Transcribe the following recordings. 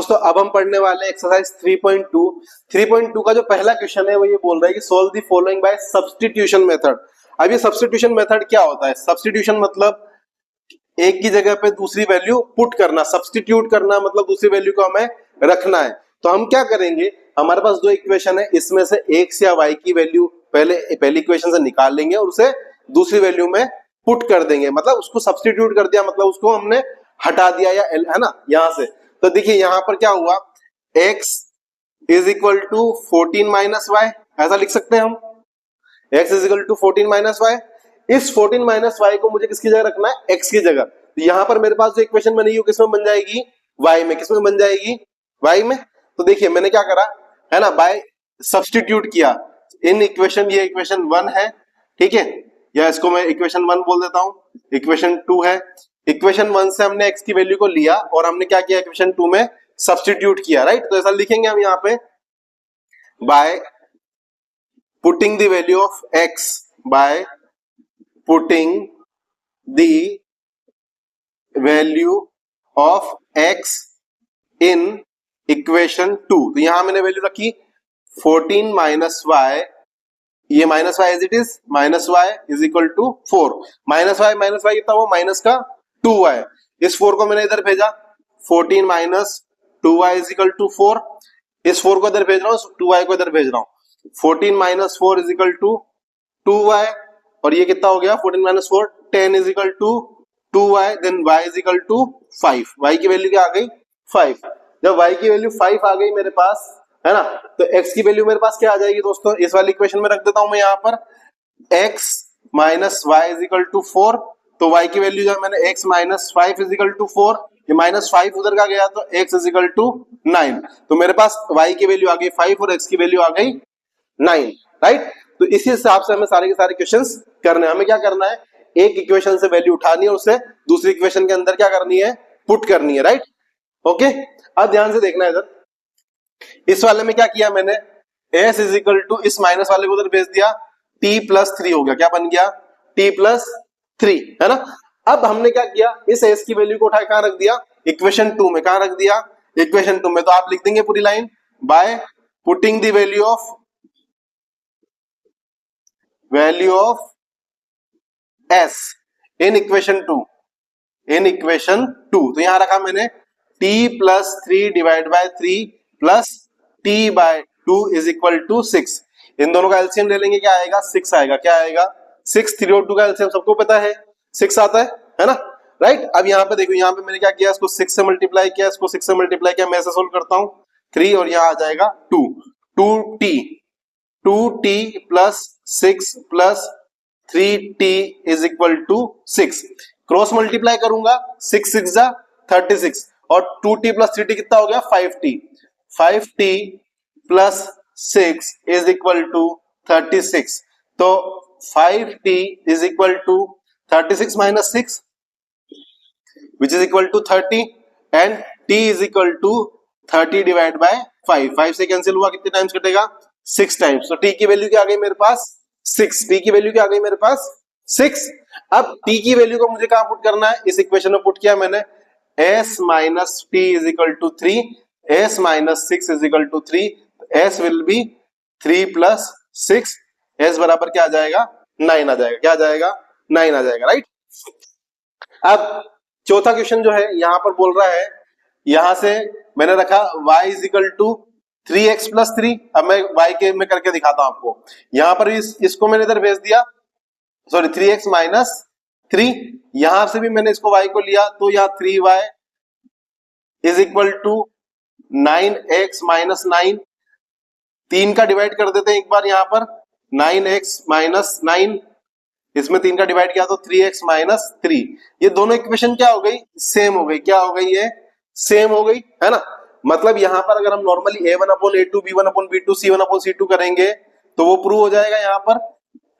दोस्तों अब हम पढ़ने वाले एक्सरसाइज 3.2। 3.2 का जो पहला क्वेश्चन है वो ये बोल रहा है कि solve the following bye substitution method. अब ये सब्स्टिट्यूशन मेथड क्या होता है? सब्स्टिट्यूशन मतलब एक की जगह पे दूसरी वैल्यू पुट करना, सब्स्टिट्यूट करना मतलब दूसरी वैल्यू को हमें रखना है। तो हम क्या करेंगे, हमारे पास दो इक्वेशन है, इसमें से x या y की वैल्यू पहली इक्वेशन से निकाल लेंगे और उसे दूसरी वैल्यू में पुट कर देंगे, मतलब उसको सब्स्टिट्यूट कर दिया, मतलब उसको हमने हटा दिया या है ना यहां से। तो देखिए यहां पर क्या हुआ, x is equal to 14 minus y, ऐसा लिख सकते हैं हम, x is equal to 14 minus y. इस 14 माइनस वाई को मुझे किसकी जगह रखना है, x की जगह। तो यहां पर मेरे पास जो इक्वेशन बनी है किसमें बन जाएगी, y में। किसमें बन जाएगी, y में। तो देखिए मैंने क्या करा है ना, बाय सब्स्टिट्यूट किया इन इक्वेशन, ये इक्वेशन 1 है, ठीक है, या इसको मैं इक्वेशन 1 बोल देता हूं, इक्वेशन 2 है। इक्वेशन 1 से हमने x की वैल्यू को लिया और हमने क्या किया, इक्वेशन 2 में सब्स्टिट्यूट किया, राइट। तो ऐसा लिखेंगे हम यहाँ पे, by putting the value of x, by putting the value of x in equation 2। तो यहां मैंने वैल्यू रखी 14 माइनस वाई, ये minus y as it is, minus y is equal to 4। Minus y कितना हुआ, माइनस का 2y। इस 4 को मैंने इधर भेजा, 14 minus 2y is equal to 4। इस 4 को इधर भेज रहा हूँ, 2y को इधर भेज रहा हूँ। 14 minus 4 is equal to 2y, और ये कितना हो गया 14 minus 4, 10 is equal to 2y, देन y is equal to 5। y की वैल्यू क्या आ गई, 5। जब y की वैल्यू 5 आ गई मेरे पास, है ना, तो x की वैल्यू मेरे पास क्या आ जाएगी दोस्तों, इस वाली इक्वेशन में रख देता हूं मैं यहाँ पर, x minus y is equal to 4। तो y की वैल्यू जो मैंने x minus 5 is equal to 4, ये माइनस 5 उधर का गया तो x इज इक्वल टू 9। तो मेरे पास y की वैल्यू आ गई 5 और x की वैल्यू आ गई 9, राइट। तो इसी हिसाब से हमें सारे के सारे क्वेश्चंस करने हैं। हमें क्या करना है, एक इक्वेशन से वैल्यू उठानी है, उसे दूसरी इक्वेशन के अंदर क्या करनी है, पुट करनी है, राइट। ओके, अब ध्यान से देखना है इधर, इस वाले में क्या किया मैंने, s इज इक्वल टू इस माइनस वाले को उधर भेज दिया, t प्लस 3 हो गया, क्या बन गया, t प्लस 3, है ना। अब हमने क्या किया, इस s की वैल्यू को उठा कहां रख दिया, इक्वेशन 2 में। कहां रख दिया, इक्वेशन 2 में। तो आप लिख देंगे पूरी line, by putting the value of s in equation 2, in equation 2। तो यहां रखा मैंने t plus 3 divide by 3 plus t by 2 is equal to 6। इन दोनों का एलसीएम ले लेंगे, क्या आएगा, 6 आएगा। क्या आएगा, 6। 3 और 2 का एलसीएम सबको पता है 6 आता है ना, राइट। अब यहाँ पे देखो, यहाँ पे मैंने क्या किया, इसको 6 से मल्टीप्लाई किया, इसको 6 से मल्टीप्लाई किया, मैं ऐसे सोल्व करता हूँ, 3 और यहाँ आ जाएगा 2, 2t plus 6 plus 3t is equal to 6। Cross multiply करूंगा, 6 6 जा 36, और 2t प्लस 3t कितना हो गया, 5t। 5t plus 6 is equal to 36। तो 5t is equal to 36 minus 6 which is equal to 30, and t is equal to 30 divide by 5। 5 से cancel हुआ, कितने टाइम्स कटेगा, 6 टाइम्स। तो t की वैल्यू क्या आ गई मेरे पास, 6। t की वैल्यू क्या आ गई मेरे पास, 6। अब t की वैल्यू को मुझे कहां पुट करना है, इस इक्वेशन में पुट किया मैंने, s minus t is equal to 3, s minus 6 is equal to 3, s will be 3 plus 6, s बराबर क्या आ जाएगा, 9 आ जाएगा। क्या आ जाएगा, 9 आ जाएगा, राइट। अब चौथा क्वेश्चन जो है यहां पर बोल रहा है, यहां से मैंने रखा y is equal to 3x plus 3। अब मैं y के में करके दिखाता हूं आपको, यहां पर इसको मैंने इधर भेज दिया, सॉरी 3x माइनस 3, यहां से भी मैंने इसको y को लिया, तो यहां 3y is equal to 9x minus 9। 3 का डिवाइड कर देते हैं एक बार, यहां पर 9x माइनस 9, इसमें 3 का डिवाइड किया तो 3x माइनस 3। ये दोनों इक्वेशन क्या हो गई, सेम हो गई। क्या हो गई, ये सेम हो गई, है ना। मतलब यहां पर अगर हम normally a1 upon a2 b1 upon b2 c1 upon c2 करेंगे तो वो प्रूव हो जाएगा यहां पर,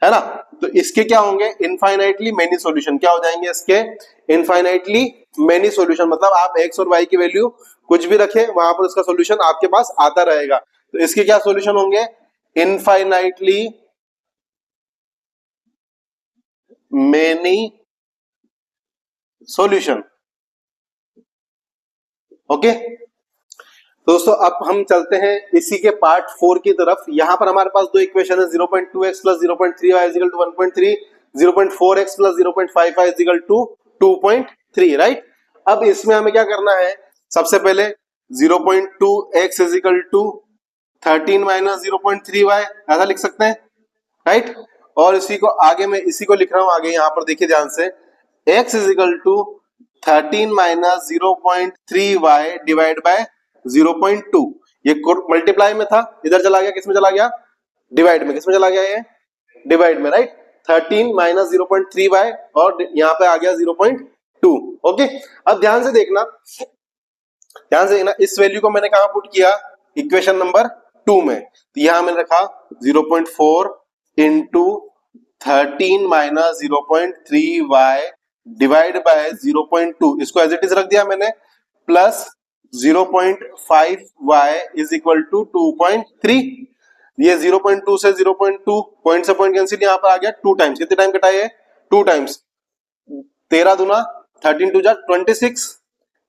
है ना। तो इसके क्या होंगे, इनफाइनाइटली मेनी सॉल्यूशन। क्या हो जाएंगे इसके, इनफाइनाइटली मेनी सॉल्यूशन। मतलब आप x और y की वैल्यू कुछ भी रखें, वहां पर उसका सॉल्यूशन आपके पास आता रहेगा। तो इसके क्या सॉल्यूशन होंगे, इनफाइनाइटली मेनी सॉल्यूशन। ओके, तो दोस्तों अब हम चलते हैं इसी के पार्ट 4 की तरफ। यहां पर हमारे पास दो इक्वेशन है, 0.2x plus 0.3y is equal to 1.3, 0.4x plus 0.5y is equal to 2.3, right. अब इसमें हमें क्या करना है, सबसे पहले 0.2x is equal to 13 minus 0.3y ऐसा लिख सकते हैं, राइट। और इसी को आगे मैं इसी को लिख रहा हूं, आगे यहां पर देखिए ध्यान से, x is equal to 13 minus 0.3y divide by 0.2। ये मल्टीप्लाई में था, इधर चला गया, किसमें चला गया, डिवाइड में। किसमें चला गया, ये डिवाइड में, राइट। 13 माइनस 0.3y और यहाँ पे आ गया 0.2। ओके, अब ध्यान से देखना, इस वैल्यू को मैंने कहां पुट किया, इक्वेशन नंबर 2 में। तो यहां मैंने रखा 0.4 into 13 minus 0.3y divide by 0.2, इसको एज इट इज रख दिया मैंने, plus 0.5y is equal to 2.3। ये 0.2 से 0.2 पॉइंट से पॉइंट कैंसिल, यहां पर आ गया 2 टाइम्स। कितने टाइम कटा है, 2 टाइम्स। 13 दूना 13 टू जा 26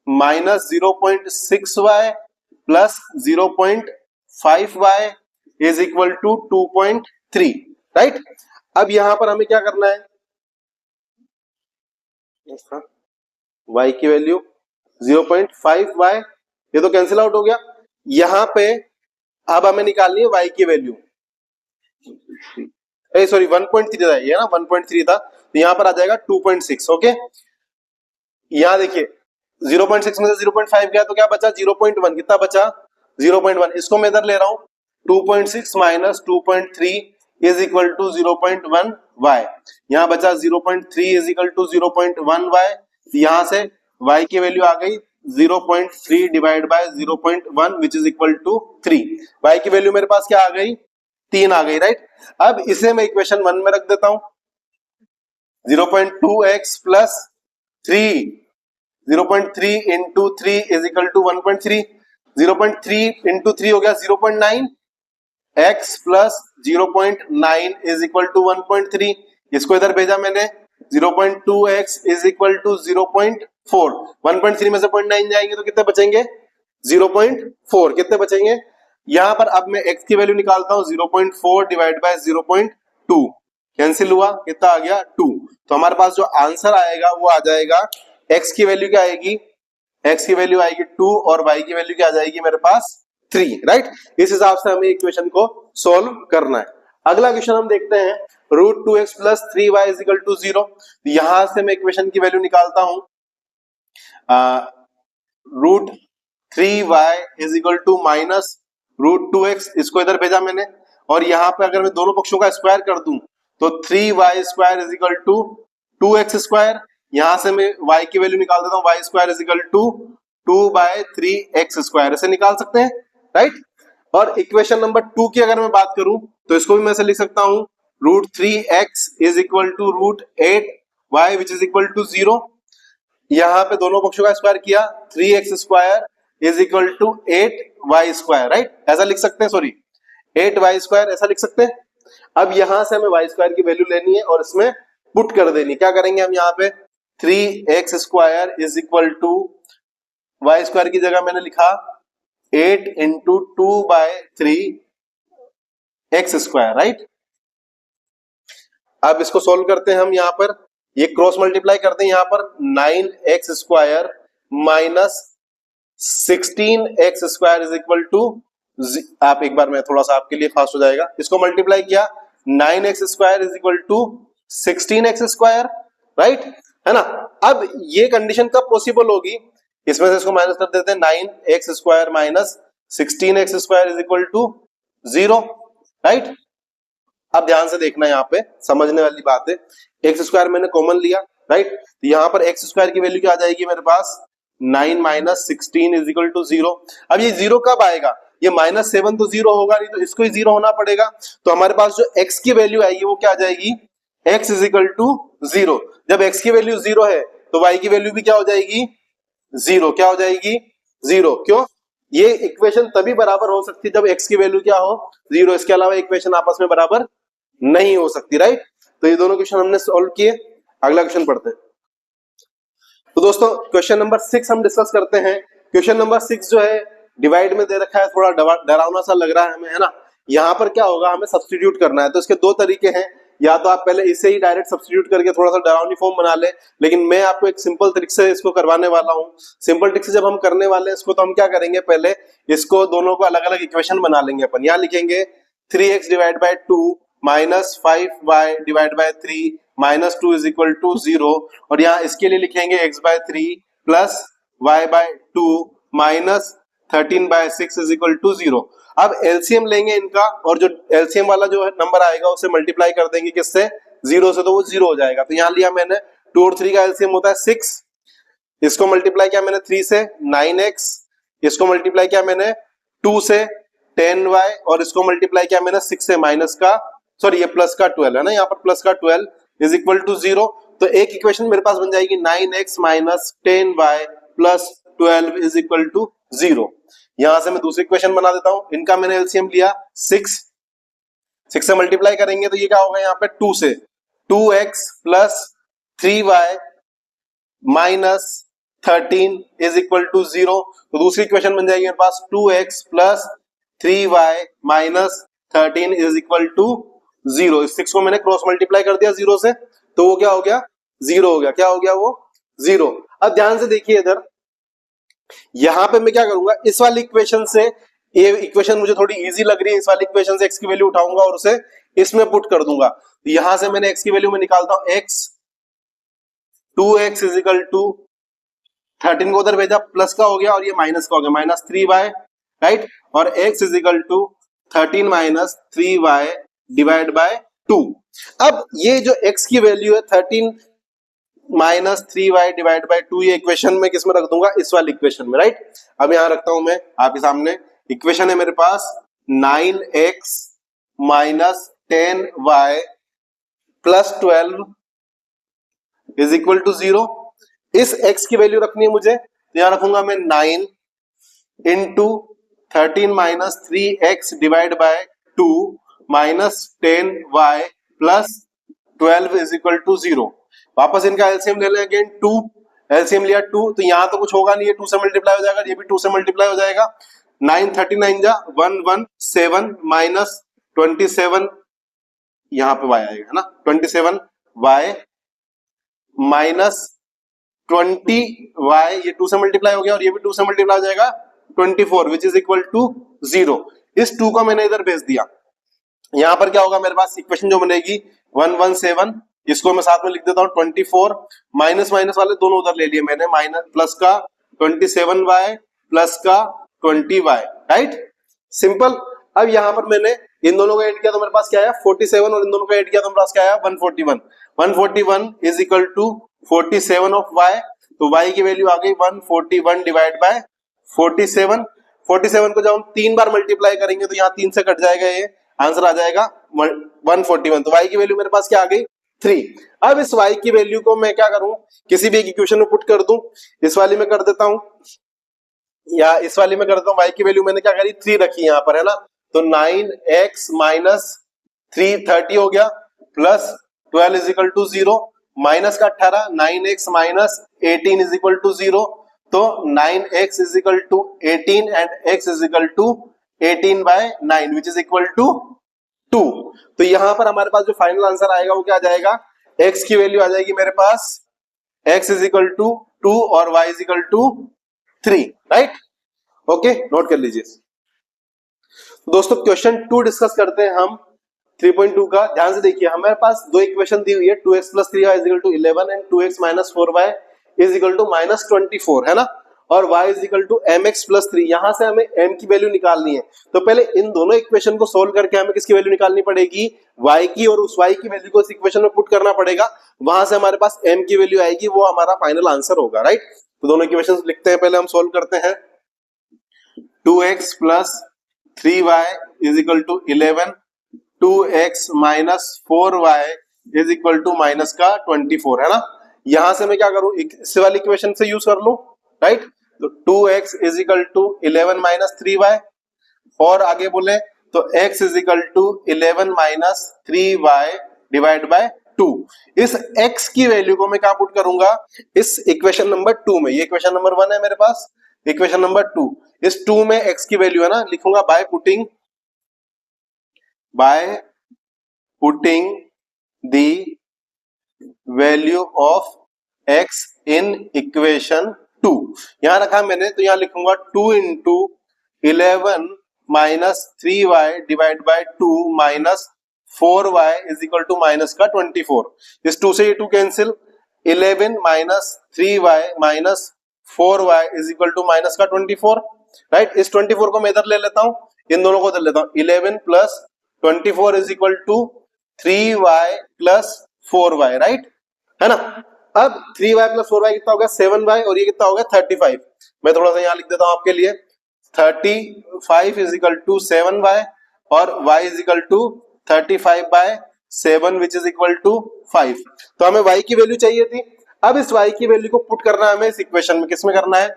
minus 0.6y plus 0.5y is equal to 2.3, right. अब यहां पर हमें क्या करना है, y की वैल्यू 0.5y, ये तो कैंसिल आउट हो गया। यहां पे अब हमें निकालनी है y की वैल्यू, सॉरी 1.3 था ये ना, 1.3 था, तो यहां पर आ जाएगा 2.6। ओके, यहां देखिए 0.6 में से 0.5 गया तो क्या बचा, 0.1। कितना बचा, 0.1। इसको मैं इधर ले रहा हूं, 2.6 minus 2.3 is equal to 0.1 y। यहां बचा 0.3 इज इक्वल टू 0.1 y। यहां से y की वैल्यू आ गई 0.3 divide by 0.1 which is equal to 3। y की वैल्यू मेरे पास क्या आ गई, 3 आ गई, राइट। अब इसे मैं इक्वेशन 1 में रख देता हूं, 0.2x plus 3, 0.3 into 3 is equal to 1.3, 0.3 into 3 हो गया 0.9, x plus 0.9 is equal to 1.3। इसको इधर भेजा मैंने, 0.2x इज इक्वल टू 0.4। 1.3 में से 0.9 जाएंगे तो कितने बचेंगे, 0.4। कितने बचेंगे, यहां पर अब मैं x की वैल्यू निकालता हूं, 0.4 डिवाइड बाय 0.2, कैंसिल हुआ, कितना आ गया, 2। तो हमारे पास जो आंसर आएगा वो आ जाएगा, x की वैल्यू क्या आएगी, x की वैल्यू आएगी 2 और y की वैल्यू क्या आ जाएगी मेरे पास, 3, राइट। इस हिसाब से हमें इक्वेशन को सोल्व करना है। अगला क्वेश्चन हम देखते हैं, √2x plus 3y is equal to 0। यहां से मैं इक्वेशन की वैल्यू निकालता हूं, √3y is equal to minus √2x, इसको इधर भेजा मैंने, और यहां पे अगर मैं दोनों पक्षों का स्क्वायर कर दूं तो 3y square is equal to 2x square. यहां से मैं y की वैल्यू निकाल देता हूं, y square is equal to 2/3x square, ऐसे निकाल सकते हैं, राइट। और इक्वेशन नंबर 2 की अगर मैं बात करूं तो इसको भी मैं ऐसे लिख सकता हूं, √3x is equal to √8y which is equal to 0। यहां पे दोनों पक्षों का स्क्वायर किया, 3x square is equal to 8y square, right, ऐसा लिख सकते हैं, सॉरी 8y स्क्वायर ऐसा लिख सकते हैं। अब यहां से हमें y स्क्वायर की वैल्यू लेनी है और इसमें पुट कर देनी। क्या करेंगे हम, यहाँ पे 3x square is equal to, y square की जगह मैंने लिखा 8 इंटू 2/3x स्क्वायर, राइट। अब इसको सोल्व करते हैं हम, यहाँ पर ये क्रॉस मल्टीप्लाई करते हैं, यहाँ पर 9x square minus 16x square is equal to, आप एक बार में थोड़ा सा आपके लिए फास्ट हो जाएगा, इसको मल्टीप्लाई किया 9x square is equal to 16x square, right, है ना। अब ये कंडीशन कब पॉसिबल होगी, इसमें से इसको माइनस कर देते हैं, 9x square minus 16x square is equal to 0, right. अब ध्यान से देखना, यहाँ पे समझने वाली बात है, एक्स स्क्वायर मैंने कॉमन लिया, राइट। तो यहाँ पर एक्स स्क्वायर की वैल्यू क्या आ जाएगी मेरे पास, 9 माइनस 16 इज इक्वल टू 0। अब ये 0 कब आएगा, ये -7 तो 0 होगा नहीं, तो इसको ही 0 होना पड़ेगा। तो हमारे पास जो x की वैल्यू आएगी वो क्या आ जाएगी, x इज इक्वल टू 0। जब x की वैल्यू 0 है तो y की वैल्यू भी क्या हो जाएगी, 0। क्या हो जाएगी, 0। क्यों, ये इक्वेशन तभी बराबर हो सकती है जब x की वैल्यू क्या हो, 0। इसके अलावा इक्वेशन आपस में बराबर नहीं हो सकती, राइट। तो ये दोनों क्वेश्चन हमने सॉल्व किए। अगला क्वेश्चन पढ़ते हैं। तो दोस्तों क्वेश्चन नंबर 6 हम डिस्कस करते हैं। क्वेश्चन नंबर 6 जो है डिवाइड में दे रखा है, थोड़ा डरावना सा लग रहा है हमें, है ना। यहाँ पर क्या होगा, हमें सब्स्टिट्यूट करना है। तो इसके दो तरीके हैं, या तो आप पहले इसे ही डायरेक्ट सब्स्टिट्यूट करके थोड़ा सा डरावनी फॉर्म बना ले, लेकिन मैं आपको एक सिंपल ट्रिक से इसको करवाने वाला हूँ। सिंपल ट्रिक से जब हम करने वाले हैं इसको, तो हम क्या करेंगे, पहले इसको दोनों को अलग अलग इक्वेशन बना लेंगे अपन। यहाँ लिखेंगे 3x divide by 2 minus 5y divide by 3 minus 2 is equal to 0, और यहाँ इसके लिए लिखेंगे x by 3 plus y by 2 minus 13 by 6 is equal to 0। अब एलसीएम लेंगे इनका, और जो एलसीएम वाला जो नंबर आएगा उसे मल्टीप्लाई कर देंगे किससे, 0 से, तो वो 0 हो जाएगा। तो यहाँ लिया मैंने 2 और 3 का एलसीएम होता है 6, इसको मल्टीप्लाई किया मैंने 3 से 9x, इसको मल्टीप्लाई किया मैंने 2 से 10y, और इसको मल्टीप्लाई किया मैंने 6 से माइनस का, सॉरी ये प्लस का 12 है ना, यहाँ पर प्लस का 12 इज इक्वल टू 0। तो एक इक्वेशन मेरे पास बन जाएगी 9x minus 10y plus 12 is equal to 0। यहां से मैं दूसरी इक्वेशन बना देता हूं, इनका मैंने एलसीएम लिया 6 से मल्टीप्लाई करेंगे तो ये क्या होगा, यहाँ पे 2 से 2x plus 3y minus 13 is equal to 0। तो दूसरी इक्वेशन बन जाएगी मेरे पास 2x plus 3y minus 13 is equal to 0। इस 6 को मैंने क्रॉस मल्टीप्लाई कर दिया 0 से, तो वो क्या हो गया, 0 हो गया। क्या हो गया, वो 0। अब ध्यान से देखिए इधर, यहां पे मैं क्या करूंगा, इस वाली इक्वेशन से, ये इक्वेशन मुझे थोड़ी इजी लग रही है, इस वाली इक्वेशन से x की वैल्यू उठाऊंगा और उसे इसमें पुट कर दूंगा। तो यहां से मैंने x की वैल्यू में निकालता हूं x, 2x is equal to 13 को उधर भेजा, प्लस का हो गया और ये माइनस का हो गया, माइनस 3y, राइट, और x is equal to 13 minus 3y divide by 2। अब ये जो x की वैल्यू है 13 माइनस 3y डिवाइड बाय 2, ये इक्वेशन में किस में रख दूंगा, इस वाली इक्वेशन में, राइट। अब यहां रखता हूं मैं आपके सामने, इक्वेशन है मेरे पास 9x minus 10y plus 12 is equal to 0। इस x की वैल्यू रखनी है मुझे, तो यहां रखूंगा मैं 9 into 13 minus 3x divide by 2 minus 10y plus 12 is equal to 0। वापस इनका एलसीएम ले लें अगेन, 2 एलसीएम लिया 2, तो यहां तो कुछ होगा नहीं, ये 2 से मल्टीप्लाई हो जाएगा, ये भी 2 से मल्टीप्लाई हो जाएगा। 9 39 जा 117 माइनस 27, यहां पे y आएगा, है ना, 27y माइनस 20y, ये 2 से मल्टीप्लाई हो गया और ये भी 2 से मल्टीप्लाई हो जाएगा 24 विच इज इक्वल टू 0। इस 2 को मैंने इधर भेज दिया। यहां पर क्या होगा मेरे पास, इक्वेशन जो बनेगी 117, इसको मैं साथ में लिख देता हूं 24, माइनस माइनस वाले दोनों उधर ले लिए मैंने, माइनस प्लस का 27y प्लस का 20y, राइट, सिंपल। अब यहां पर मैंने इन दोनों का ऐड किया तो मेरे पास क्या आया 47, और इन दोनों का ऐड किया तो मेरे पास क्या आया 141। 141 is equal to 47 of y, तो y की वैल्यू आ गई 141 डिवाइड बाय 47। 47 को जब हम 3 बार मल्टीप्लाई करेंगे तो यहाँ 3 से कट जाएगा, ये आंसर आ जाएगा 141। तो y की वैल्यू मेरे पास क्या आ गई 3। अब इस y की वैल्यू को मैं क्या करूं, किसी भी एक इक्वेशन में पुट कर दूं। इस वाली में कर देता हूं, या इस वाली में कर देता हूं। y की वैल्यू मैंने क्या करी 3 रखी यहां पर, है ना, तो 9x माइनस 3 30 हो गया, plus 12 is equal to 0, minus का 18, 9x minus 18 is equal to 0, तो 9x is equal to 18 and x is equal to 18 by 9 which is equal to 2। तो यहां पर हमारे पास जो फाइनल आंसर आएगा वो क्या आ जाएगा, x की वैल्यू आ जाएगी मेरे पास x इज इक्वल टू 2 और y is equal to 3, right. Okay, note कर लीजिए दोस्तों। क्वेश्चन 2 डिस्कस करते हैं हम 3.2 का। ध्यान से देखिए, हमारे पास दो इक्वेशन दी हुई है, 2x plus 3y is equal to 11 and 2x minus 4y is equal to minus 24, है ना, और y is equal to mx plus 3। यहां से हमें m की वैल्यू निकालनी है, तो पहले इन दोनों इक्वेशन को सोल्व करके हमें किसकी वैल्यू निकालनी पड़ेगी, y की, और उस y की वैल्यू को इस इक्वेशन में पुट करना पड़ेगा। वहां से हमारे पास m की वैल्यू आएगी, वो हमारा फाइनल आंसर होगा, राइट। तो दोनों इक्वेशन लिखते हैं, पहले हम सोल्व करते हैं। 2x plus 3y is equal to 11, 2x minus 4y is equal to minus का 24, है ना। यहां से मैं क्या करूं, इस वाली इक्वेशन से यूज कर लूं, राइट। तो 2x is equal to 11 minus 3y, और आगे बोले तो x is equal to 11 minus 3y divide by 2। इस x की वैल्यू को मैं कहां पुट करूंगा, इस इक्वेशन नंबर 2 में। ये इक्वेशन नंबर 1 है मेरे पास, इक्वेशन नंबर 2। इस 2 में x की वैल्यू है ना, लिखूंगा by putting the value of x in equation 2। यहां रखा मैंने, तो यहां लिखूंगा 2 into 11 minus 3y divide by 2 minus 4y is equal to minus का 24। इस 2 से ये 2 cancel, 11 minus 3y minus 4y is equal to minus का 24, राइट। इस 24 को मैं इधर ले लेता हूं, इन दोनों को इधर लेता हूं। 11 plus 24 is equal to 3y plus 4y, right, है ना। अब 3y प्लस 4y कितना हो गया 7y, और ये कितना हो गया 35। मैं थोड़ा सा यहां लिख देता हूं आपके लिए, 35 इज इक्वल टू 7y और y is equal to 35 by 7 which is equal to 5। तो हमें y की वैल्यू चाहिए थी। अब इस y की वैल्यू को पुट करना है हमें इस इक्वेशन में। किसमें करना है,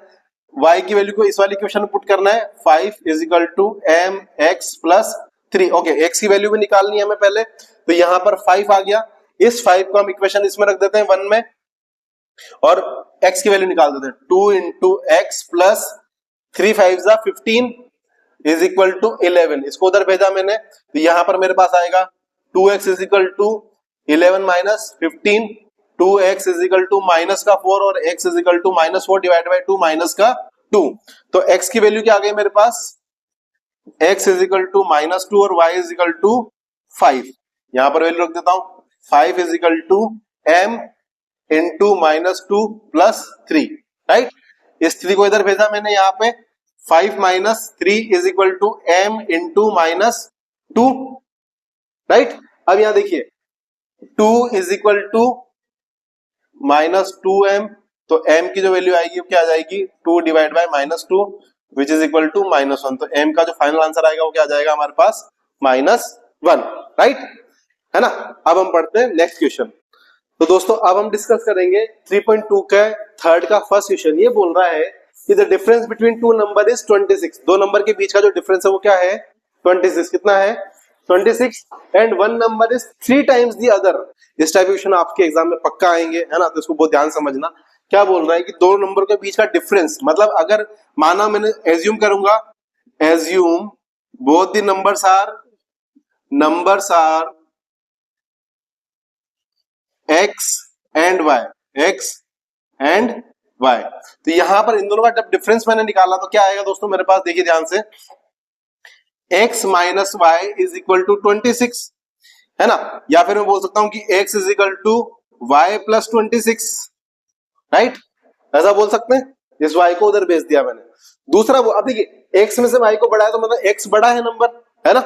y की वैल्यू को इस वाली इक्वेशन में पुट करना है। 5 is equal to mx plus 3। Okay, x की वैल्यू भी निकालनी है हमें पहले, तो यहां पर 5 आ गया। इस 5 को हम इक्वेशन इसमें रख देते हैं 1 में, और x की वैल्यू निकाल देते हैं। 2 इंटू एक्स प्लस 3 5 जा 15 इज इक्वल टू 11। इसको उधर भेजा मैंने, तो यहां पर मेरे पास आएगा 2x is equal to 11 minus 15, 2x is equal to minus का 4 और x is equal to minus 4 divide by 2 माइनस का 2। तो x की वैल्यू क्या आ गई मेरे पास, x is equal to minus 2 और y इज इक्वल टू 5। यहां पर वैल्यू रख देता हूं, 5 is equal to m into minus 2 plus 3, right. इस 3 को इधर भेजा मैंने, यहां पे 5 minus 3 is equal to m into minus 2, right. अब यहां देखिए 2 is equal to minus 2m, तो m की जो वैल्यू आएगी वो क्या आ जाएगी 2 divide by minus 2 which is equal to minus 1। तो m का जो फाइनल आंसर आएगा वो क्या आ जाएगा हमारे पास -1, राइट, है ना। अब हम पढ़ते हैं नेक्स्ट क्वेश्चन। तो दोस्तों अब हम डिस्कस करेंगे 3.2 का थर्ड का फर्स्ट क्वेश्चन। ये बोल रहा है कि the difference between two number is 26। दो नंबर के बीच का जो डिफरेंस है वो क्या है 26। कितना है 26, and one number is 3 times the other. इस टाइप क्वेश्चन आपके एग्जाम में पक्का आएंगे, है ना, तो इसको बहुत ध्यान समझना। क्या बोल रहा है कि दो नंबर के बीच का डिफरेंस, मतलब अगर माना मैंने एज्यूम करूंगा, assume both the numbers are x and y, तो यहां पर इन दोनों का जब डिफरेंस मैंने निकाला तो क्या आएगा दोस्तों मेरे पास, देखिए ध्यान से, x minus y is equal to 26, है ना। या फिर मैं बोल सकता हूं कि x is equal to y plus 26, right, ऐसा बोल सकते हैं। इस y को उधर भेज दिया मैंने। दूसरा वो, अब देखिए x में से y को बढ़ाया तो मतलब x बड़ा है नंबर, है ना।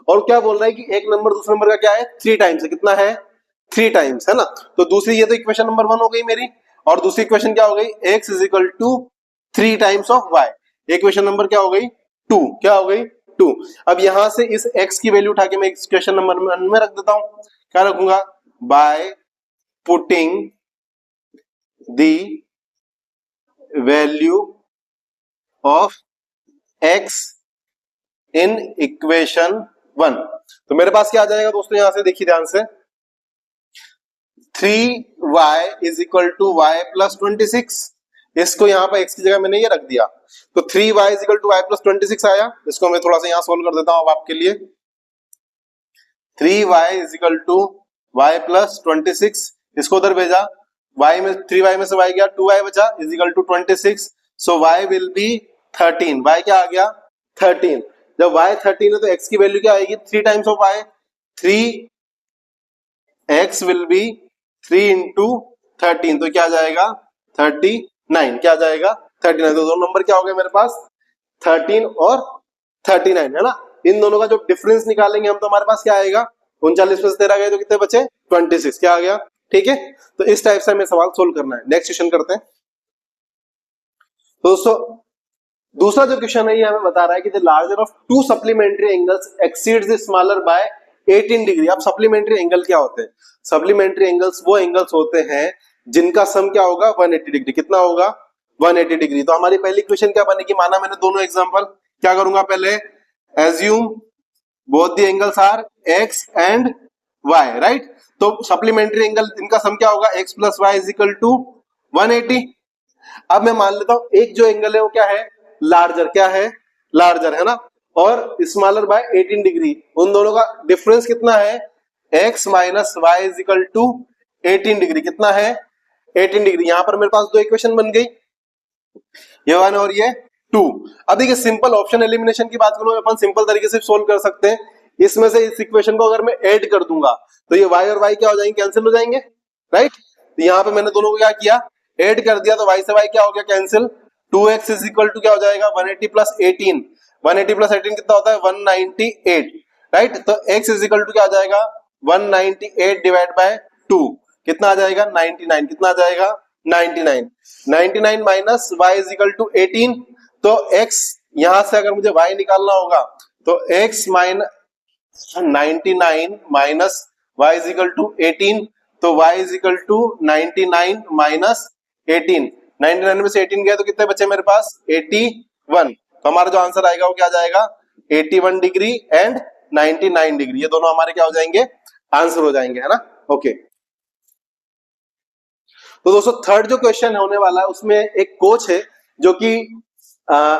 और क्या बोल रहा है कि एक नंबर दूसरे नंबर का क्या है 3 टाइम्स है। कितना है 3 टाइम्स, है ना। तो दूसरी, ये तो इक्वेशन नंबर 1 हो गई मेरी, और दूसरी इक्वेशन क्या हो गई, x is equal to 3 times of y। Equation number क्या हो गई 2, क्या हो गई 2। अब यहां से इस x की वैल्यू उठा के मैं इक्वेशन नंबर 1 में रख देता हूं। क्या रखूंगा, bye putting the value of x in equation 1। तो मेरे पास क्या आ जाएगा दोस्तों, यहां से देखिए ध्यान से, 3y is equal to y plus 26। इसको यहां पर x की जगह मैंने ये रख दिया, तो 3y is equal to y plus 26 आया। इसको मैं थोड़ा सा यहां सोल्व कर देता हूं अब आपके लिए। 3y is equal to y plus 26, इसको उधर भेजा, y में 3y में से y गया, 2y बचा is equal to 26, so y will be 13। y क्या आ गया 13। जब y 13 है तो x की वैल्यू क्या आएगी 3 times of y, 3x will be 3 into 13, तो क्या जाएगा 39। क्या जाएगा 39। तो दो नंबर क्या हो गए मेरे पास 13 और 39, है ना। इन दोनों का जो डिफरेंस निकालेंगे हम, तो हमारे पास क्या आएगा 39 में से 13 गए तो कितने बचे 26, क्या आ गया, ठीक है। तो इस टाइप से हमें सवाल सोल्व करना है। नेक्स्ट क्वेश्चन करते हैं। तो दोस्तों दूसरा जो क्वेश्चन है ये हमें बता रहा है कि the larger of to supplementary angles exceeds the smaller by 18 degree. अब सप्लीमेंट्री एंगल क्या होते हैं, सप्लीमेंट्री एंगल्स वो एंगल्स होते हैं जिनका सम क्या होगा 180 डिग्री। कितना होगा 180 डिग्री। तो हमारी पहली क्वेश्चन क्या बनेगी, माना मैंने दोनों एग्जांपल, क्या करूंगा पहले, assume both the angles are x and y, right. तो सप्लीमेंट्री एंगल इनका सम क्या होगा x plus y is equal to 180, अब मैं मान लेता हूं एक जो एंगल है वो क्या है, लार्जर, क्या है, लार्जर है ना, और स्मॉलर बाय 18 डिग्री, उन दोनों का डिफरेंस कितना है, x minus y is equal to 18 degree, कितना है 18 डिग्री। यहां पर मेरे पास दो इक्वेशन बन गई, ये वन और ये टू। अब देखिए सिंपल ऑप्शन एलिमिनेशन की बात करूं, अपन सिंपल तरीके से सोल्व कर सकते हैं। इसमें से इस इक्वेशन को अगर मैं ऐड कर दूंगा तो ये y और y क्या हो जाएंगे, कैंसिल हो जाएंगे, राइट। तो यहाँ पे मैंने दोनों को क्या किया, ऐड कर दिया, तो y से y क्या हो गया, cancel. 2x is equal to क्या हो जाएगा, 180 प्लस 18, 180 प्लस 18 कितना होता है, 198, राइट। तो x इज इक्वल टू क्या आ जाएगा, 198 डिवाइड बाय 2, कितना आ जाएगा 99, कितना आ जाएगा 99, 99 minus y is equal to 18, तो x यहां से अगर मुझे y निकालना होगा तो x minus 99 minus y is equal to 18, तो y is equal to 99 minus 18, 99 में से 18 गया तो कितने बचे मेरे पास, 81। तो हमारा जो आंसर आएगा वो क्या जाएगा, 81 डिग्री एंड 99 डिग्री, ये दोनों हमारे क्या हो जाएंगे, आंसर हो जाएंगे, है ना। ओके, तो दोस्तों थर्ड जो क्वेश्चन होने वाला है उसमें एक कोच है जो कि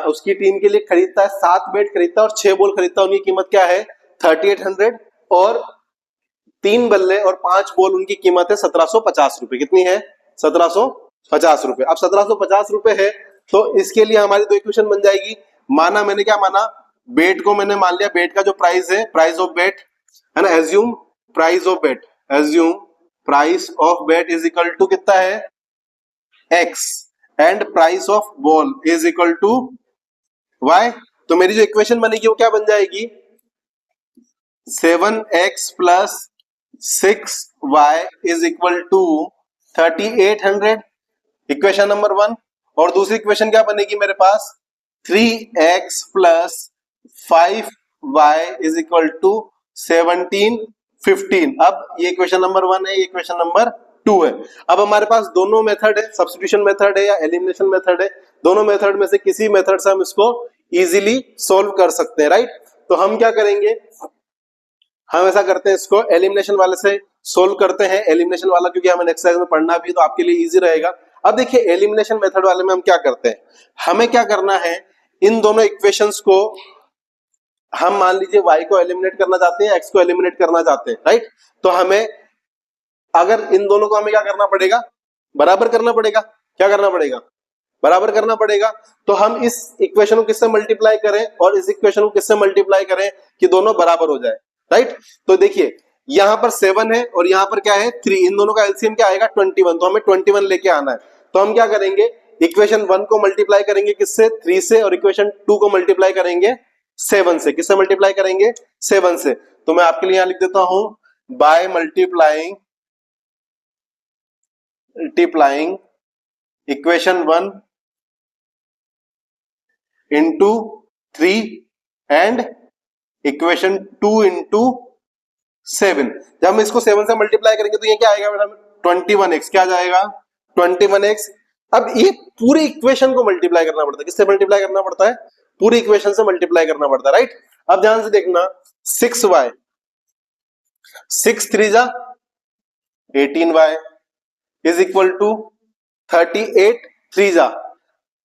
उसकी टीम के लिए खरीदता है 7 बैट खरीदता है और 6 बॉल खरीदता है, उनकी कीमत क्या है 3800, और 3 बल्ले और 5 बॉल उनकी कीमत है 1750 रुपए, कितनी है 1750 रुपए। अब 1750 रुपए है तो इसके लिए हमारी दो इक्वेशन बन जाएगी। माना मैंने क्या माना, बेट को मैंने मान लिया, बेट का जो प्राइस है, प्राइस ऑफ बेट है ना, assume price of bat, assume price of bat is equal to कितना है x, and price of ball is equal to y। तो मेरी जो इक्वेशन बनेगी वो क्या बन जाएगी, 7x plus 6y is equal to 3800, equation number 1। और दूसरी इक्वेशन क्या बनेगी मेरे पास, 3x plus 5y is equal to 1715। अब ये इक्वेशन नंबर 1 है, ये इक्वेशन नंबर 2 है। अब हमारे पास दोनों मेथड है, सब्स्टिट्यूशन मेथड है या एलिमिनेशन मेथड है, दोनों मेथड में से किसी मेथड से हम इसको इजीली सोल्व कर सकते हैं, राइट। तो हम क्या करेंगे, हम ऐसा करते हैं, इसको एलिमिनेशन वाले से सोल्व करते हैं, एलिमिनेशन वाला क्योंकि हमें एक्सरसाइज में पढ़ना भी तो आपके लिए इजी रहेगा। अब देखिए एलिमिनेशन मेथड वाले में हम क्या करते हैं, हमें क्या करना है, इन दोनों इक्वेशंस को हम मान लीजिए y को एलिमिनेट करना चाहते हैं, x को एलिमिनेट करना चाहते हैं, राइट। तो हमें अगर इन दोनों को हमें क्या करना पड़ेगा, बराबर करना पड़ेगा, क्या करना पड़ेगा, बराबर करना पड़ेगा। तो हम इस इक्वेशन को किससे मल्टीप्लाई करें और इस इक्वेशन को किससे मल्टीप्लाई करें कि दोनों बराबर हो जाए, राइट। तो देखिए यहां पर 7 है और यहां पर क्या है 3, इन दोनों का एलसीएम क्या आएगा 21, तो हमें 21 लेके आना है। तो हम क्या करेंगे, इक्वेशन 1 को मल्टीप्लाई करेंगे किससे, 3 से, और इक्वेशन 2 को मल्टीप्लाई करेंगे 7 से। किससे मल्टीप्लाई करेंगे, 7 से। तो मैं आपके लिए यहां लिख देता हूं, by multiplying equation 1 into 3 and equation 2 into 7। जब हम इसको 7 से मल्टीप्लाई करेंगे तो ये क्या आएगा मैडम, 21x, क्या जाएगा 21x। अब ये पूरी इक्वेशन को मल्टीप्लाई करना पड़ता है, किससे मल्टीप्लाई करना पड़ता है, पूरी इक्वेशन से मल्टीप्लाई करना पड़ता है, राइट। अब ध्यान से देखना, 6y, 6 3 जा 18y इज इक्वल टू 38 3 जा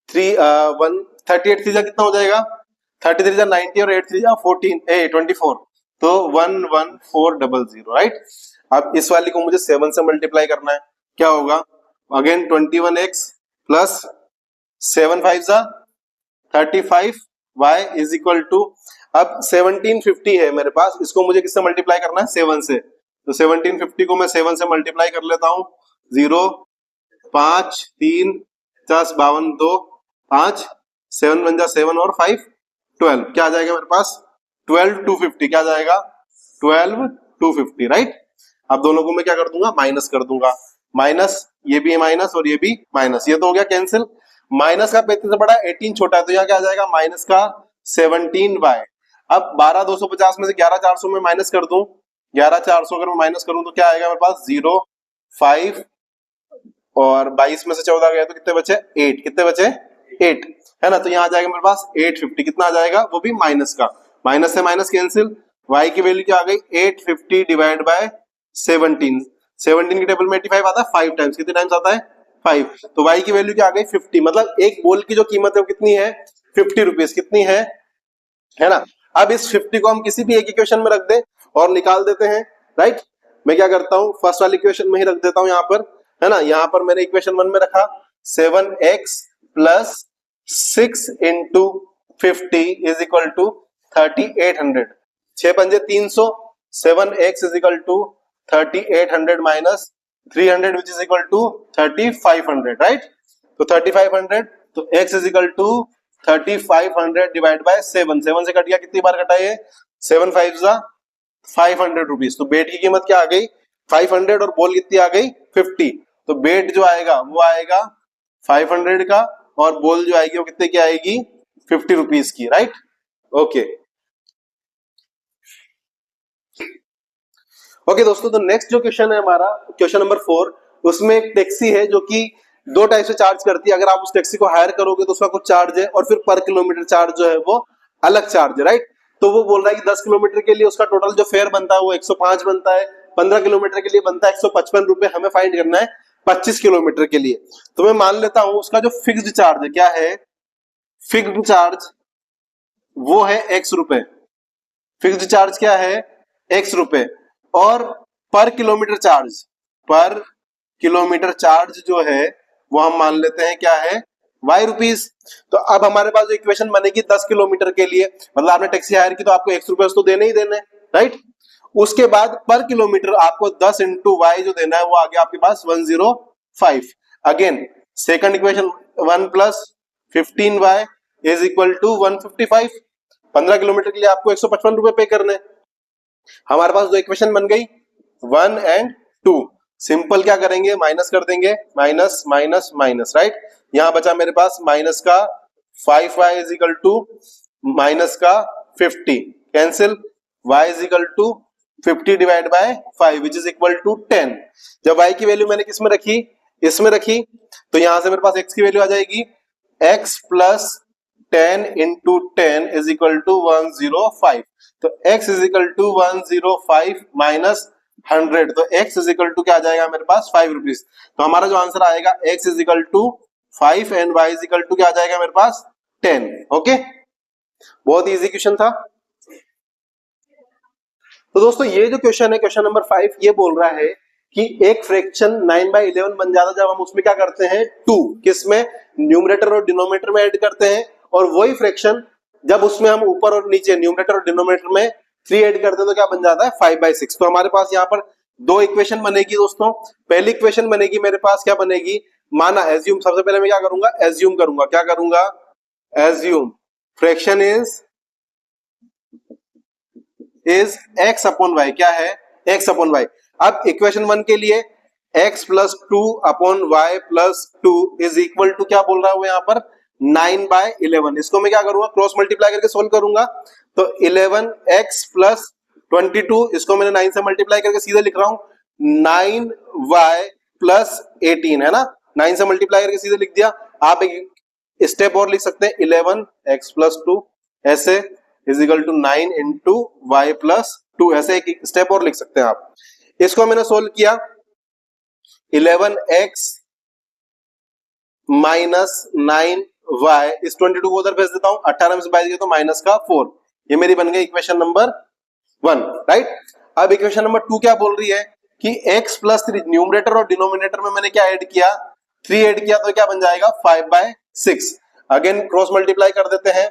38 3 जा कितना हो जाएगा, 33 जा 90 और 8 3 जा 24, तो 11400, राइट। अब इस वाली को मुझे 7 से मल्टीप्लाई करना है, क्या होगा, अगेन 21x प्लस 7 5 जा 35y इज इक्वल टू, अब 1750 है मेरे पास, इसको मुझे किससे मल्टीप्लाई करना है, 7 से। तो 1750 को मैं 7 से मल्टीप्लाई कर लेता हूं, 0 5 3 10 52 2 5 7 बन जा 7 और 5 12, क्या आ जाएगा मेरे पास 12250, क्या जाएगा 12250, राइट। अब दोनों को मैं क्या कर दूंगा, माइनस कर दूंगा, माइनस, ये भी माइनस और ये भी माइनस, ये तो हो गया कैंसिल। माइनस का 35 से बड़ा 18 छोटा है, तो यहाँ क्या आ जाएगा माइनस का 17y। अब 12250 में से 11400 में माइनस कर दूं, 11400 अगर मैं माइनस करूं तो क्या आएगा मेरे पास 0 5 और 22 में से 14 गया तो कितने बचे 8, कितने बचे 8, है ना। तो यहाँ आ जाएगा मेरे पास 850, कितना आ जाएगा, वो भी माइनस का, माइनस से माइनस कैंसिल, y की वैल्यू क्या आ गई 850 डिवाइड बाय 17, 17 की टेबल में 85 आता है, 5 टाइम्स, कितने टाइम्स आता है 5, तो y की वैल्यू क्या आ गई 50, मतलब एक बॉल की जो कीमत है वो कितनी है 50 रुपीज, कितनी है ना। अब इस 50 को हम किसी भी एक इक्वेशन में रख दें और निकाल देते हैं, राइट। मैं क्या करता हूं, फर्स्ट वाली इक्वेशन में ही रख देता हूं यहां पर, है ना। यहां पर मैंने इक्वेशन 1 में रखा 7x plus 6 into 50 is equal to 3800, 6 पंजे 300, 7x is equal to 3800 minus 300 which is equal to 3500, right. तो 3500, तो x is equal to 3500 divide by 7, 7 से कट गया, कितनी बार कटा ये 7 5 जा 500 रुपीज। तो बेट की कीमत क्या आ गई 500 और बॉल कितनी आ गई 50, तो बेट जो आएगा वो आएगा 500 का और बॉल जो आएगी वो कितने की आएगी 50 रुपीज की, राइट। ओके ओके दोस्तों, तो नेक्स्ट जो क्वेश्चन है हमारा क्वेश्चन नंबर 4, उसमें एक टैक्सी है जो कि दो टाइप से चार्ज करती है। अगर आप उस टैक्सी को हायर करोगे तो उसका कुछ चार्ज है और फिर पर किलोमीटर चार्ज जो है वो अलग चार्ज है, राइट। तो वो बोल रहा है कि 10 किलोमीटर के लिए उसका टोटल जो फेयर बनता है वो 105 बनता है, 15 किलोमीटर के लिए बनता है 155 रुपए, हमें फाइंड करना है 25 किलोमीटर के लिए। तो मैं मान लेता हूं उसका जो फिक्स्ड चार्ज है, क्या है फिक्स्ड चार्ज, वो है x रुपए। फिक्स्ड चार्ज क्या है x रुपए, और पर किलोमीटर चार्ज जो है वो हम मान लेते हैं क्या है y रुपीज। तो अब हमारे पास जो इक्वेशन बनेगी 10 किलोमीटर के लिए, मतलब आपने टैक्सी हायर की तो आपको x रुपए तो देने ही देने, राइट। उसके बाद पर किलोमीटर आपको 10 इंटू वाई जो देना है वो आ गया आपके पास 105। Again second equation 1 plus 15y is equal to 155। 15 kilometre के लिए आपको 155 रुपए पे करने। हमारे पास दो इक्वेशन बन गई 1 एंड 2। सिंपल क्या करेंगे, माइनस कर देंगे, माइनस माइनस माइनस, राइट। यहां बचा मेरे पास माइनस का 5y is equal to minus का 50, cancel, y is equal to 50 divide by 5 which is equal to 10। जब y की वैल्यू मैंने किस में रखी, इसमें रखी, तो यहां से मेरे पास x की वैल्यू आ जाएगी x plus 10 into 10 is equal to 105। तो x is equal to 105 minus 100, तो x इज इक्वल टू क्या आ जाएगा मेरे पास 5 रुपीज। तो हमारा जो आंसर आएगा x is equal to 5 and y is equal to क्या आ जाएगा मेरे पास 10। ओके, बहुत इजी क्वेश्चन था। तो दोस्तों ये जो क्वेश्चन है क्वेश्चन नंबर 5, ये बोल रहा है कि एक फ्रैक्शन 9/11 बन जाता जब हम उसमें क्या करते हैं 2, किसमें न्यूमरेटर और डिनोमिनेटर में ऐड करते हैं, और वही फ्रैक्शन जब उसमें हम ऊपर और नीचे न्यूमरेटर और डिनोमिनेटर में 3 ऐड करते हैं तो क्या बन जाता है 5/6। तो हमारे पास यहाँ पर दो इक्वेशन बनेगी दोस्तों। पहली इक्वेशन बनेगी मेरे पास क्या बनेगी, माना एज्यूम, सबसे पहले मैं क्या करूंगा एज्यूम करूंगा, क्या करूंगा assume fraction is x upon y, क्या है x अपॉन वाई। अब इक्वेशन 1 के लिए x plus 2 upon y plus 2 is equal to क्या बोल रहा है वो यहाँ पर 9/11। इसको मैं क्या करूंगा क्रॉस मल्टीप्लाई करके सोल्व करूंगा, तो 11x प्लस 22, इसको मैंने 9 से मल्टीप्लाई करके सीधे लिख रहा हूं 9y प्लस 18, है ना। 9 से मल्टीप्लाई करके सीधे लिख दिया। आप एक स्टेप और लिख सकते हैं 11x प्लस 2 ऐसे is equal to 9 into y plus 2, ऐसे एक स्टेप और लिख सकते हैं आप। इसको मैंने सोल्व किया 11x माइनस 9y, इस 22 को उधर भेज देता हूं, 18 में से 22 गया तो माइनस का 4, ये मेरी बन गई इक्वेशन नंबर 1, राइट। अब इक्वेशन नंबर 2 क्या बोल रही है कि x प्लस 3, न्यूमरेटर और डिनोमिनेटर में मैंने क्या ऐड किया 3 ऐड किया, तो क्या बन जाएगा 5/6। अगेन क्रॉस मल्टीप्लाई कर देते हैं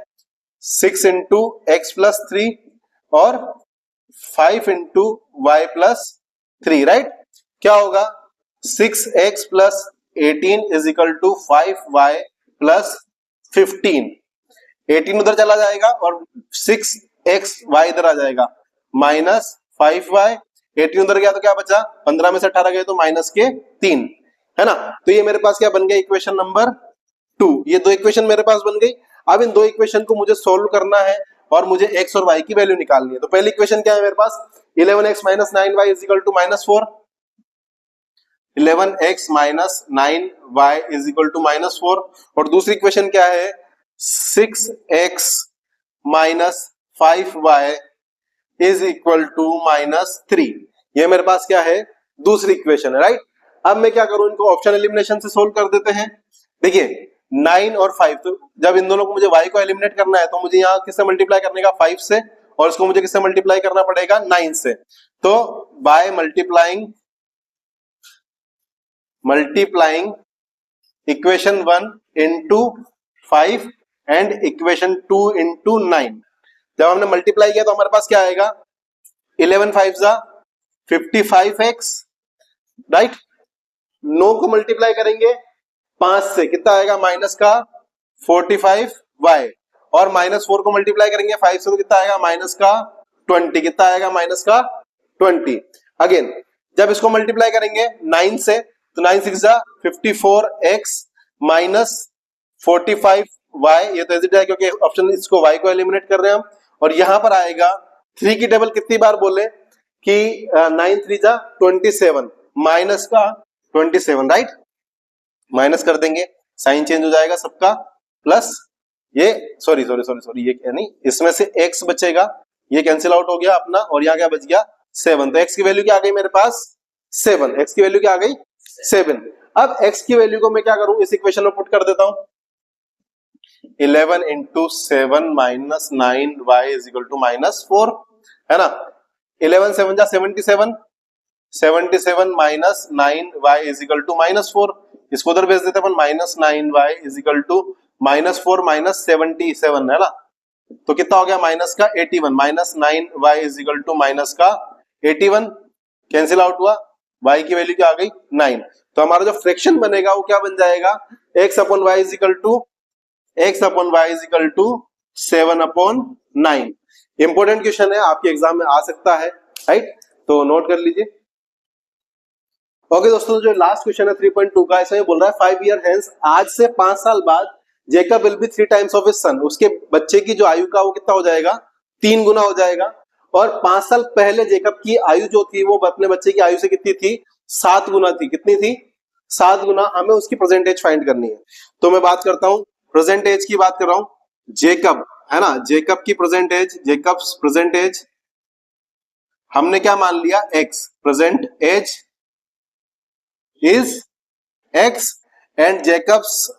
6 इंटू एक्स प्लस 3 और 5 इंटू वाई प्लस 3, राइट। क्या होगा 6x plus 18 is equal to 5y plus 15। 18 उधर चला जाएगा और 6xy इधर आ जाएगा माइनस 5y। 18 उधर गया तो क्या बचा, 15 में से 18 गए तो माइनस के 3, है ना। तो ये मेरे पास क्या बन गया इक्वेशन नंबर 2। ये दो इक्वेशन मेरे पास बन गई। अब इन दो इक्वेशन को मुझे सोल्व करना है और मुझे x और y की वैल्यू निकालनी है। तो पहली इक्वेशन क्या है मेरे पास 11x minus 9y is equal to minus 4, 11x minus 9y is equal to minus 4, और दूसरी इक्वेशन क्या है 6x minus 5y is equal to minus 3। ये मेरे पास क्या है दूसरी इक्वेशन है, राइट। अब मैं क्या करूं, इनको ऑप्शन एलिमिनेशन से सोल्व कर देते हैं। देखिए 9 और 5, तो जब इन दोनों को मुझे y को एलिमिनेट करना है तो मुझे यहाँ किससे मल्टीप्लाई करने का, 5 से, और इसको मुझे किससे मल्टीप्लाई करना पड़ेगा, 9 से। तो by multiplying equation 1 into 5 and equation 2 into 9, जब हमने मल्टीप्लाई किया तो हमारे पास क्या आएगा, 11 5 जा 55x, राइट। 9 को मल्टीप्लाई करेंगे 5 से, कितना आएगा माइनस का 45y, और -4 को मल्टीप्लाई करेंगे 5 से तो कितना आएगा माइनस का 20, कितना आएगा माइनस का 20। अगेन जब इसको मल्टीप्लाई करेंगे 9 से तो 9 6 जा 54x माइनस 45y, ये तो एजिट है क्योंकि ऑप्शन इसको y को एलिमिनेट कर रहे हैं हम। और यहां पर आएगा 3 की टेबल कितनी बार बोले कि 9 3 जा 27 माइनस का 27, राइट। माइनस कर देंगे, साइन चेंज हो जाएगा सबका, प्लस ये सॉरी ये यानी इसमें से x बचेगा, ये कैंसिल आउट हो गया अपना, और यहाँ क्या बच गया 7। तो x की वैल्यू क्या आ गई मेरे पास 7, x की वैल्यू क्या आ गई 7। अब x की वैल्यू को मैं क्या करूं, इस इक्वेशन में पुट कर देता हूं, 11 into 7 minus 9y is equal to -4, है ना। 11 7 जा 77, 77 minus 9y is equal to -4, इसको उधर भेज देते अपन, -9y is equal to -4 minus 77, है ना। तो कितना हो गया माइनस का 81, minus 9y is equal to minus का 81, कैंसिल आउट हुआ, y की वैल्यू क्या आ गई 9। तो हमारा जो फ्रैक्शन बनेगा वो क्या बन जाएगा, x upon y is equal to 7/9। Important question है, आपके एग्जाम में आ सकता है, राइट, तो नोट कर लीजिए। ओके दोस्तों, जो लास्ट क्वेश्चन है 3.2 का, इसमें बोल रहा है 5 ईयर हेंस, आज से 5 साल बाद Jacob will be 3 times of his son, उसके बच्चे की जो आयु का वो कितना हो जाएगा 3 गुना हो जाएगा। और 5 साल पहले जेकब की आयु जो थी वो अपने बच्चे की आयु से कितनी थी 7 गुना थी, कितनी थी 7 गुना। हमें उसकी प्रेजेंट एज फाइंड करनी है, तो मैं बात करता हूं प्रेजेंट एज की, बात कर रहा हूं जेकब, है ना, जेकब की present age, Jacob's present age हमने क्या मान लिया x, present age is x and Jacob's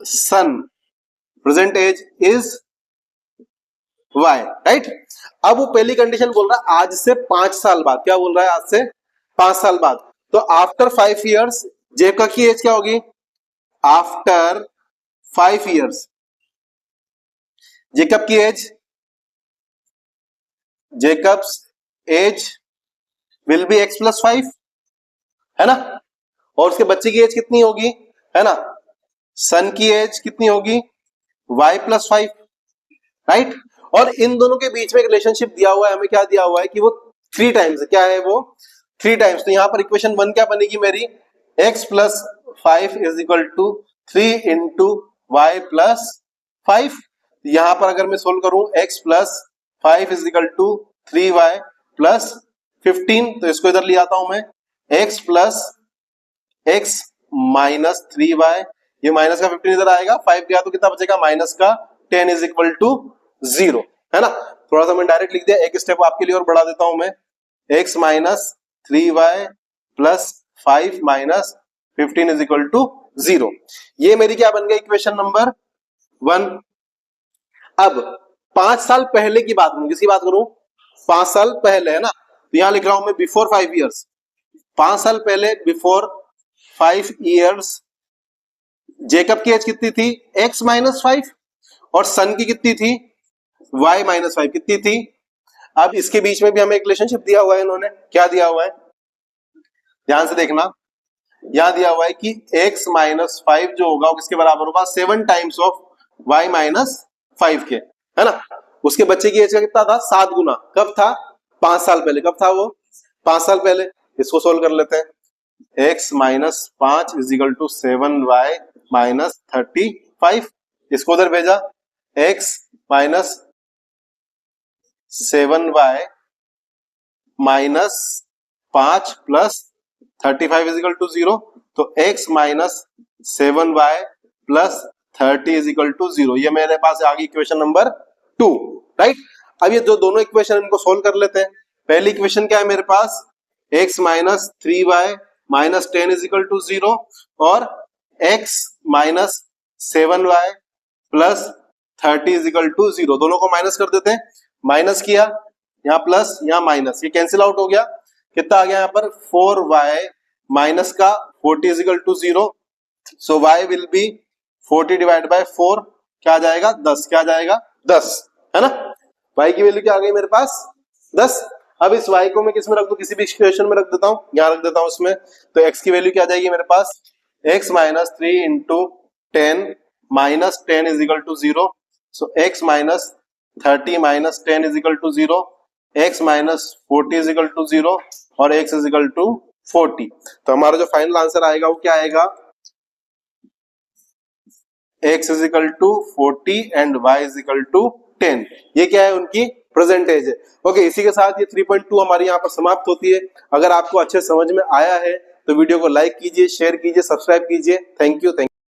son present age is y, right। अब वो पहली कंडीशन बोल रहा है आज से 5 साल बाद, क्या बोल रहा है आज से 5 साल बाद। तो आफ्टर 5 इयर्स जेकब की एज क्या होगी, आफ्टर 5 इयर्स जेकब की age, Jacob's age will be x + 5, है ना। और उसके बच्चे की एज कितनी होगी, है ना, सन की एज कितनी होगी y + 5, राइट। और इन दोनों के बीच में एक रिलेशनशिप दिया हुआ है, हमें क्या दिया हुआ है कि वो 3 टाइम्स है, क्या है वो 3 टाइम्स। तो यहां पर इक्वेशन 1 क्या बनेगी मेरी, x + 5 is equal to 3 into y + 5। यहां पर अगर मैं सोल्व करूं x + 5 is equal to 3y + 15, तो इसको इधर ले आता हूं मैं, x + x माइनस 3y, ये माइनस का 15 इधर आएगा, 5 गया तो कितना बचेगा माइनस का 10 इज इक्वल टू 0, है ना। थोड़ा सा मैं डायरेक्ट लिख दिया, एक स्टेप आपके लिए और बढ़ा देता हूं मैं, x minus 3y plus 5 minus 15 is equal to 0। ये मेरी क्या बन गई इक्वेशन नंबर 1। अब 5 साल पहले की बात करूं, किसकी बात करूं 5 साल पहले, है ना। तो यहां लिख रहा हूं मैं बिफोर 5 इयर्स, 5 साल पहले बिफोर 5 इयर्स जेकब की एज कितनी थी x - 5 और सन की कितनी थी y - 5 कितनी थी। अब इसके बीच में भी हमें एक रिलेशनशिप दिया हुआ है, इन्होंने क्या दिया हुआ है ध्यान से देखना, यहां दिया हुआ है कि x - 5 जो होगा वो किसके बराबर होगा 7 टाइम्स ऑफ y - 5 के, है ना। उसके बच्चे की एज का कितना था 7 गुना, कब था 5 साल पहले, कब था वो 5 साल पहले। इसको सोल्व कर लेते हैं, x - 5 is equal to 7y - 35, इसको उधर भेजा, x - 7y - 5 plus 35 is equal to 0, तो x - 7y plus 30 is equal to 0। ये मेरे पास आ गई इक्वेशन नंबर 2, राइट। अब ये जो दोनों इक्वेशन इनको सोल्व कर लेते हैं। पहली इक्वेशन क्या है मेरे पास, x - 3y minus 10 is equal to 0 और x minus 7y plus 30 is equal to 0। दोनों को माइनस कर देते हैं, माइनस किया, यहाँ प्लस यहाँ माइनस, ये कैंसिल आउट हो गया। कितना आ गया यहाँ पर 4y माइनस का 40 is equal to 0। So y will be 40 divide by 4, क्या आ जाएगा 10, क्या आ जाएगा 10, है ना। y की वैल्यू क्या आ गई मेरे पास 10। अब इस y को मैं किस में रख दूं, किसी भी इक्वेशन में रख देता हूं, यहां रख देता हूं इसमें। तो x की वैल्यू क्या आ जाएगी मेरे पास, x minus 3 into 10 minus 10 is equal to 0। So x minus 30 minus 10 is equal to 0, x minus 40 is equal to 0 और x इज इक्वल टू 40। तो हमारा जो फाइनल आंसर आएगा वो क्या आएगा, x is equal to 40 and y is equal to 10। ये क्या है, उनकी परसेंटेज है। ओके, इसी के साथ ये 3.2 हमारी यहाँ पर समाप्त होती है। अगर आपको अच्छे समझ में आया है तो वीडियो को लाइक कीजिए, शेयर कीजिए, सब्सक्राइब कीजिए। Thank you.